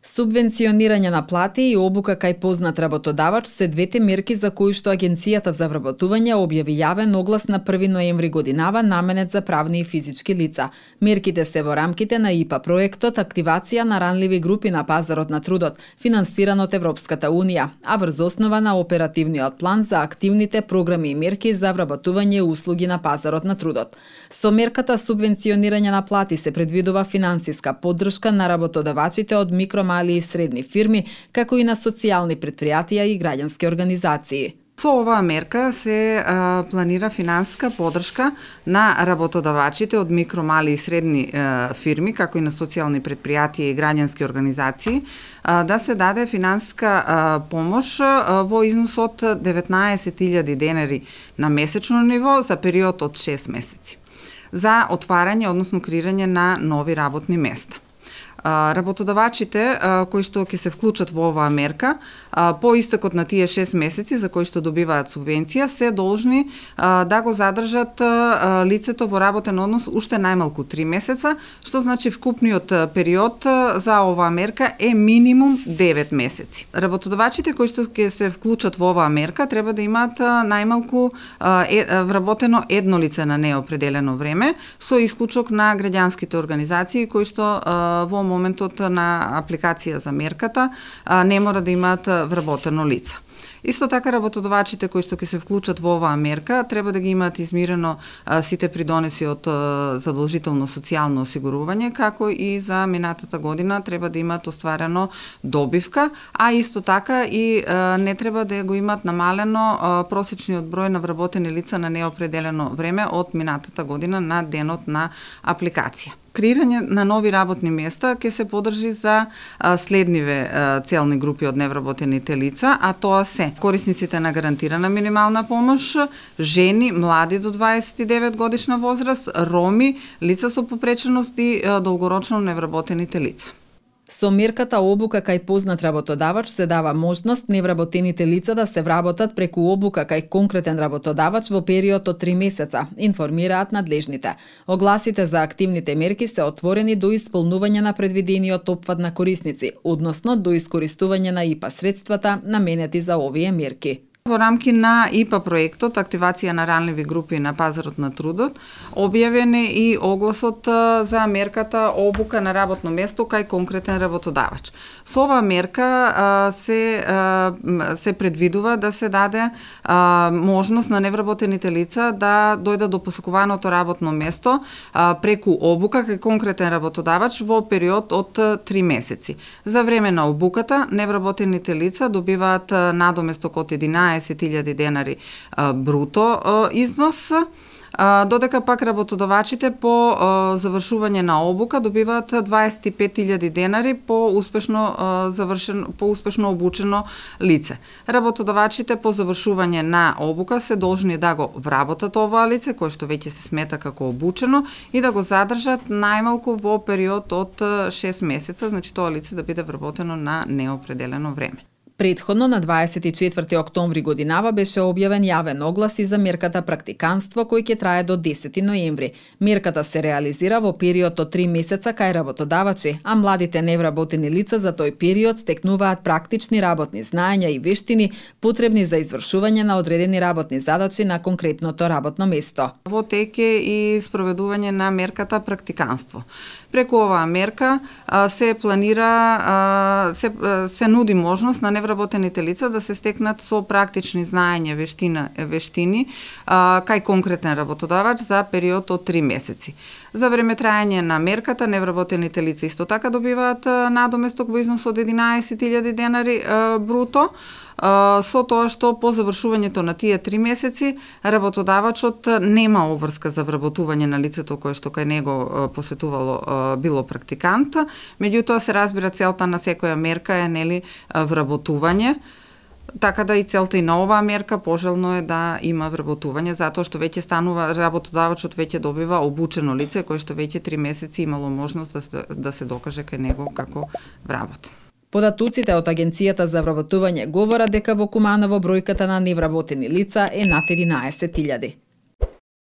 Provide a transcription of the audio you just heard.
Субвенционирање на плати и обука кај познат работодавач се двете мерки за кои што Агенцијата за вработување објави јавен оглас на 1 ноември годинава наменет за правни и физички лица. Мерките се во рамките на ИПА проектот Активација на ранливи групи на пазарот на трудот, финансиран од Европската Унија, а врз основа на оперативниот план за активните програми и мерки за вработување и услуги на пазарот на трудот. Со мерката субвенционирање на плати се предвидува финансиска поддршка на работодавачите од микро, мали и средни фирми, како и на социјални предпријатија и граѓански организации. Со оваа мерка се планира финансиска поддршка на работодавачите од микро, мали и средни фирми, како и на социјални предпријатија и граѓански организации, да се даде финансиска помош во износ од 19.000 денари на месечно ниво за период од 6 месеци за отварање, односно креирање на нови работни места. Работодавачите кои што ќе се вклучат во оваа мерка по истекот на тие 6 месеци за кои што добиваат субвенција се должни да го задржат лицето во работен однос уште најмалку 3 месеца, што значи вкупниот период за оваа мерка е минимум 9 месеци. Работодавачите кои што ќе се вклучат во оваа мерка треба да имаат најмалку вработено едно лице на неопределено време, со исклучок на граѓанските организации кои што во моментот на апликација за мерката не мора да имаат вработено лице. Исто така работодавачите кои што ќе се вклучат во оваа мерка треба да ги имаат измирено сите придонеси од задолжително социјално осигурување, како и за минатата година треба да имаат остварено добивка, а исто така и не треба да го имаат намалено просечниот број на вработени лица на неопределено време од минатата година на денот на апликација. Креирање на нови работни места ќе се поддржи за следниве целни групи од невработените лица, а тоа се корисниците на гарантирана минимална помош, жени, млади до 29 годишна возраст, роми, лица со попреченост и долгорочно невработените лица. Со мерката обука кај познат работодавач се дава можност невработените лица да се вработат преку обука кај конкретен работодавач во период од 3 месеца, информираат надлежните. Огласите за активните мерки се отворени до исполнување на предвидениот опфат на корисници, односно до искористување на ИПА средствата наменети за овие мерки. Во рамки на ИПА проектот Активација на ранливи групи на пазарот на трудот, објавен е и огласот за мерката обука на работно место кај конкретен работодавач. Со оваа мерка се предвидува да се даде можност на невработените лица да дојдат до посакуваното работно место преку обука кај конкретен работодавач во период од 3 месеци. За време на обуката невработените лица добиваат надоместок од 11.000 денари бруто износ, додека пак работодавачите по завршување на обука добиваат 25.000 денари по успешно обучено лице. Работодавачите по завршување на обука се должни да го вработат оваа лице, кое што веќе се смета како обучено, и да го задржат најмалку во период од 6 месеца, значи тоа лице да биде вработено на неопределено време. Претходно на 24 октомври годинава беше објавен јавен оглас и за мерката практиканство кој ќе трае до 10 ноември. Мерката се реализира во период од 3 месеца кај работодавачи, а младите невработени лица за тој период стекнуваат практични работни знаења и вештини потребни за извршување на одредени работни задачи на конкретното работно место. Во тек е и спроведување на мерката практиканство. Преку оваа мерка се планира, се нуди можност на невработените лица да се стекнат со практични знаења, вештини кај конкретен работодавач за период од 3 месеци. За време трајање на мерката невработените лица исто така добиваат надоместок во износ од 11.000 денари бруто, со тоа што по завршувањето на тие 3 месеци работодавачот нема обврска за вработување на лицето кое што кај него посетувало било практикант, меѓутоа се разбира целта на секоја мерка е вработување. Така да и целта и на оваа мерка пожелно е да има вработување, затоа што веќе станува работодавачот веќе добива обучено лице кое што веќе 3 месеци имало можност да се докаже кај него како вработен. Податоците од Агенцијата за вработување говорат дека во Куманово бројката на невработени лица е над 11.000.